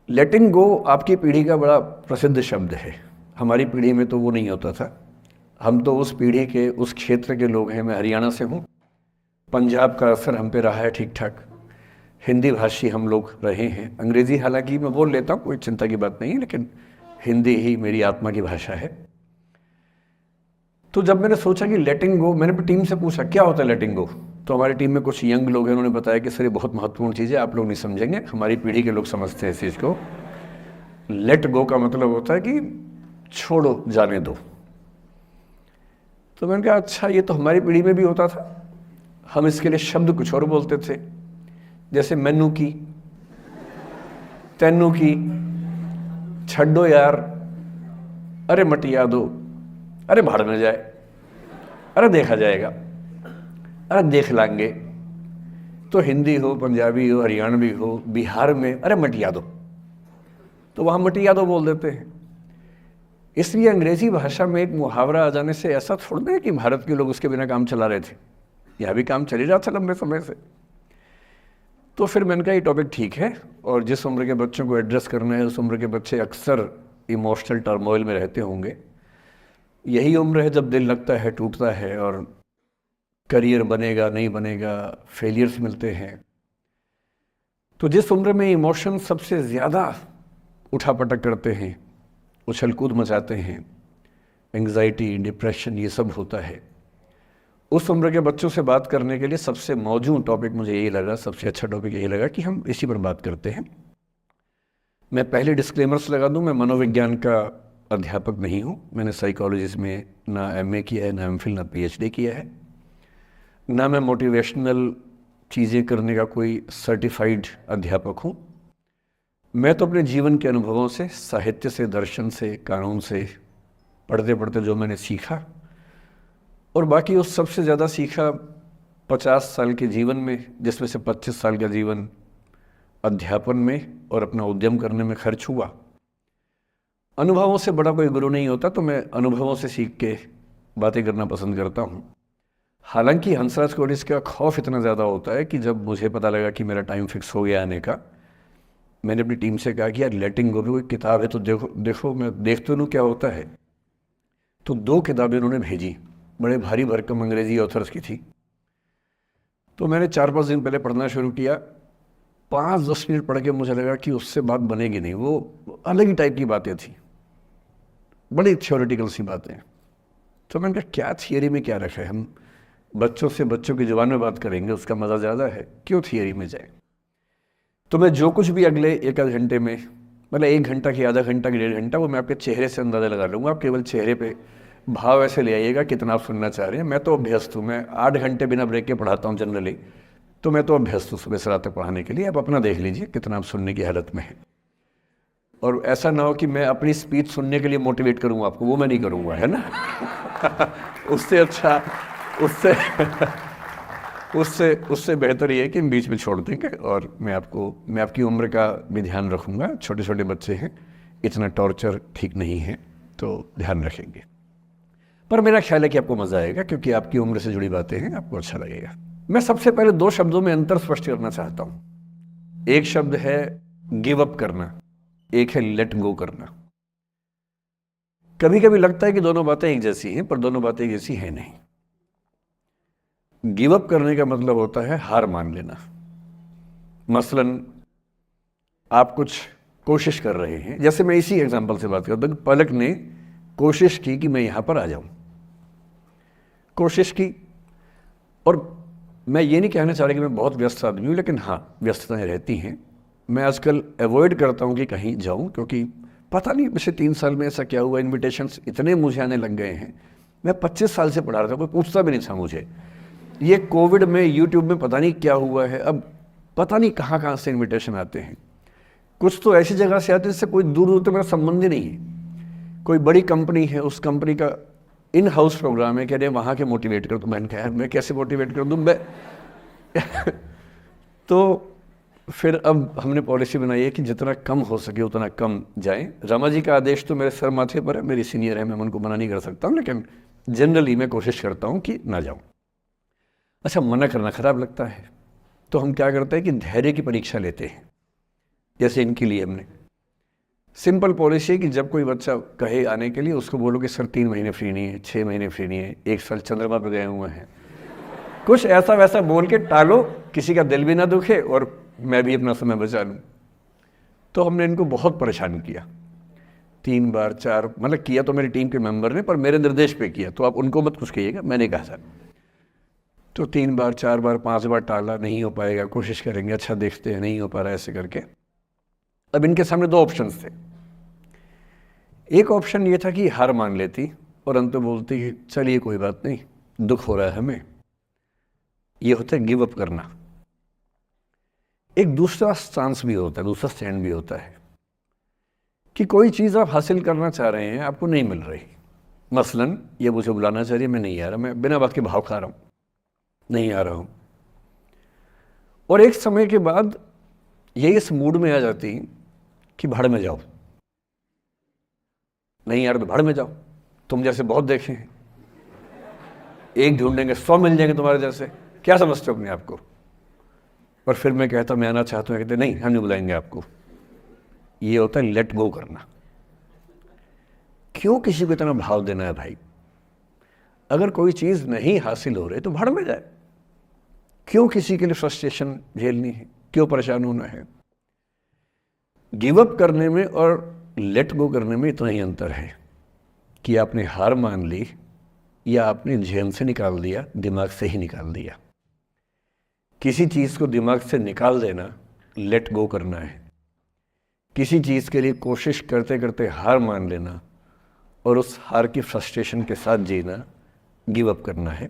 लेटिंग गो आपकी पीढ़ी का बड़ा प्रसिद्ध शब्द है। हमारी पीढ़ी में तो वो नहीं होता था। हम तो उस पीढ़ी के, उस क्षेत्र के लोग हैं। मैं हरियाणा से हूँ। पंजाब का असर हम पे रहा है ठीक ठाक। हिंदी भाषी हम लोग रहे हैं। अंग्रेज़ी हालांकि मैं बोल लेता हूँ, कोई चिंता की बात नहीं है, लेकिन हिंदी ही मेरी आत्मा की भाषा है। तो जब मैंने सोचा कि लेटिंग गो, मैंने अपनी टीम से पूछा क्या होता है लेटिंग गो। तो हमारी टीम में कुछ यंग लोग हैं, उन्होंने बताया कि सर ये बहुत महत्वपूर्ण चीज़ है, आप लोग नहीं समझेंगे, हमारी पीढ़ी के लोग समझते हैं इस चीज़ को। लेट गो का मतलब होता है कि छोड़ो, जाने दो। तो मैंने कहा अच्छा, ये तो हमारी पीढ़ी में भी होता था। हम इसके लिए शब्द कुछ और बोलते थे, जैसे मैनू की, तैनू की, छड्डो यार, अरे मटिया दो, अरे भाड़ में जाए, अरे देखा जाएगा, अरे देख लाएंगे। तो हिंदी हो, पंजाबी हो, हरियाणवी हो, बिहार में अरे मटिया दो, तो वहाँ मटिया दो बोल देते हैं। इसलिए अंग्रेजी भाषा में एक मुहावरा आ जाने से ऐसा थोड़ा है कि भारत के लोग उसके बिना काम चला रहे थे। यहाँ भी काम चल ही रहा था लंबे समय से। तो फिर मैंने कहा ये टॉपिक ठीक है, और जिस उम्र के बच्चों को एड्रेस करना है, उस उम्र के बच्चे अक्सर इमोशनल टर्मोइल में रहते होंगे। यही उम्र है जब दिल लगता है, टूटता है, और करियर बनेगा नहीं बनेगा, फेलियर्स मिलते हैं। तो जिस उम्र में इमोशन सबसे ज़्यादा उठापटक करते हैं, उछल कूद मचाते हैं, एंग्जाइटी, डिप्रेशन, ये सब होता है, उस उम्र के बच्चों से बात करने के लिए सबसे मौजूद टॉपिक मुझे यही लगा, सबसे अच्छा टॉपिक यही लगा कि हम इसी पर बात करते हैं। मैं पहले डिस्क्लेमर्स लगा दूं, मैं मनोविज्ञान का अध्यापक नहीं हूं। मैंने साइकोलॉजिस्ट में ना एमए किया है, ना एमफिल, ना पीएचडी किया है, ना मैं मोटिवेशनल चीज़ें करने का कोई सर्टिफाइड अध्यापक हूं। मैं तो अपने जीवन के अनुभवों से, साहित्य से, दर्शन से, कानून से, पढ़ते पढ़ते जो मैंने सीखा, और बाकी उस सबसे ज़्यादा सीखा 50 साल के जीवन में, जिसमें से 25 साल का जीवन अध्यापन में और अपना उद्यम करने में खर्च हुआ। अनुभवों से बड़ा कोई गुरु नहीं होता, तो मैं अनुभवों से सीख के बातें करना पसंद करता हूँ। हालांकि हंसराज कॉलेज का खौफ इतना ज़्यादा होता है कि जब मुझे पता लगा कि मेरा टाइम फिक्स हो गया आने का, मैंने अपनी टीम से कहा कि यार लेटिंग गो भी कोई किताब है तो देखो देखो, मैं देख तो लूँ क्या होता है। तो 2 किताबें उन्होंने भेजी, बड़े भारी भरकम अंग्रेजी ऑथर्स की थी। तो मैंने 4-5 दिन पहले पढ़ना शुरू किया। 5-10 मिनट पढ़ के मुझे लगा कि उससे बात बनेगी नहीं, वो अलग ही टाइप की बातें थी, बड़ी थ्योरेटिकल सी बातें। तो मैंने कहा क्या थियरी में क्या रखा है, हम बच्चों से बच्चों की ज़ुबान में बात करेंगे, उसका मज़ा ज़्यादा है, क्यों थियरी में जाए। तो मैं जो कुछ भी अगले 1 आध घंटे में, मतलब 1 घंटा की, आधा घंटा की, 1.5 घंटा, वो मैं आपके चेहरे से अंदाज़ा लगा लूँगा। आप केवल चेहरे पे भाव ऐसे ले आइएगा कितना आप सुनना चाह रहे हैं। मैं तो अभ्यस्त हूँ, मैं 8 घंटे बिना ब्रेक के पढ़ाता हूँ जनरली, तो मैं तो अभ्यस्त हूँ सुबह से रात तक पढ़ाने के लिए। आप अपना देख लीजिए कितना आप सुनने की हालत में है। और ऐसा ना हो कि मैं अपनी स्पीच सुनने के लिए मोटिवेट करूँगा आपको, वो मैं नहीं करूँगा, है ना। उससे अच्छा, उससे उससे उससे बेहतर ये है कि हम बीच में छोड़ देंगे, और मैं आपकी उम्र का भी ध्यान रखूँगा। छोटे छोटे बच्चे हैं, इतना टॉर्चर ठीक नहीं है, तो ध्यान रखेंगे। पर मेरा ख्याल है कि आपको मज़ा आएगा, क्योंकि आपकी उम्र से जुड़ी बातें हैं, आपको अच्छा लगेगा। मैं सबसे पहले 2 शब्दों में अंतर स्पष्ट करना चाहता हूँ। एक शब्द है गिव अप करना, एक है लेट गो करना। कभी कभी लगता है कि दोनों बातें एक जैसी हैं, पर दोनों बातें एक जैसी हैं नहीं। गिव अप करने का मतलब होता है हार मान लेना। मसलन आप कुछ कोशिश कर रहे हैं, जैसे मैं इसी एग्जांपल से बात करता हूँ। पलक ने कोशिश की कि मैं यहां पर आ जाऊं, कोशिश की, और मैं ये नहीं कहना चाह रहा कि मैं बहुत व्यस्त आदमी हूँ, लेकिन हाँ, व्यस्तताएं रहती हैं। मैं आजकल अवॉइड करता हूँ कि कहीं जाऊँ, क्योंकि पता नहीं पिछले 3 साल में ऐसा क्या हुआ, इन्विटेशंस इतने मुझे आने लग गए हैं। मैं 25 साल से पढ़ा रहा था, कोई पूछता भी नहीं था मुझे। ये कोविड में यूट्यूब में पता नहीं क्या हुआ है, अब पता नहीं कहाँ कहाँ से इन्विटेशन आते हैं। कुछ तो ऐसी जगह से आते हैं जिससे कोई दूर दूर तक मेरा संबंध ही नहीं है। कोई बड़ी कंपनी है, उस कंपनी का इन हाउस प्रोग्राम है, कह रहे हैं वहाँ के मोटिवेट कर। तो मैंने कहा यार मैं कैसे मोटिवेट कर दूँ मैं। तो फिर अब हमने पॉलिसी बनाई है कि जितना कम हो सके उतना कम जाएं। रमा जी का आदेश तो मेरे सर माथे पर है, मेरी सीनियर है, मैं उनको मना नहीं कर सकता हूँ, लेकिन जनरली मैं कोशिश करता हूँ कि ना जाऊँ। अच्छा, मना करना खराब लगता है, तो हम क्या करते हैं कि धैर्य की परीक्षा लेते हैं, जैसे इनके लिए हमने सिंपल पॉलिसी है कि जब कोई बच्चा कहे आने के लिए, उसको बोलो कि सर 3 महीने फ्री नहीं है, 6 महीने फ्री नहीं है, 1 साल चंद्रमा पर गए हुए हैं, कुछ ऐसा वैसा बोल के टालो, किसी का दिल भी ना दुखे और मैं भी अपना समय बचा लूँ। तो हमने इनको बहुत परेशान किया, 3 बार 4, मतलब किया तो मेरी टीम के मेंबर ने, पर मेरे निर्देश पे किया, तो आप उनको मत कुछ कहिएगा, मैंने कहा सर। तो 3 बार 4 बार 5 बार टाला, नहीं हो पाएगा, कोशिश करेंगे, अच्छा देखते हैं, नहीं हो पा रहा है, ऐसे करके। अब इनके सामने 2 ऑप्शंस थे। एक ऑप्शन ये था कि हार मान लेती और अंत में बोलती कि चलिए कोई बात नहीं, दुख हो रहा है हमें, ये होता है गिव अप करना। एक दूसरा चांस भी होता है, दूसरा स्टैंड भी होता है कि कोई चीज़ आप हासिल करना चाह रहे हैं, आपको नहीं मिल रही, मसलन ये मुझे बुलाना चाहिए, मैं नहीं आ रहा, मैं बिना बात के भाव खा रहा हूँ, नहीं आ रहा हूँ। और एक समय के बाद ये इस मूड में आ जाती कि भाड़ में जाओ, नहीं यार तो भाड़ में जाओ, तुम जैसे बहुत देखे हैं, एक ढूंढेंगे 100 मिल जाएंगे तुम्हारे जैसे, क्या समझते हो अपने आप को। और फिर मैं कहता मैं आना चाहता हूँ, कहते नहीं हम नहीं बुलाएंगे आपको। ये होता है लेट गो करना। क्यों किसी को इतना भाव देना है भाई? अगर कोई चीज़ नहीं हासिल हो रही तो भाड़ में जाए, क्यों किसी के लिए फ्रस्ट्रेशन झेलनी है, क्यों परेशान होना है। गिव अप करने में और लेट गो करने में इतना ही अंतर है कि आपने हार मान ली या आपने जेहन से निकाल दिया, दिमाग से ही निकाल दिया। किसी चीज़ को दिमाग से निकाल देना लेट गो करना है, किसी चीज़ के लिए कोशिश करते करते हार मान लेना और उस हार की फ्रस्ट्रेशन के साथ जीना गिव अप करना है।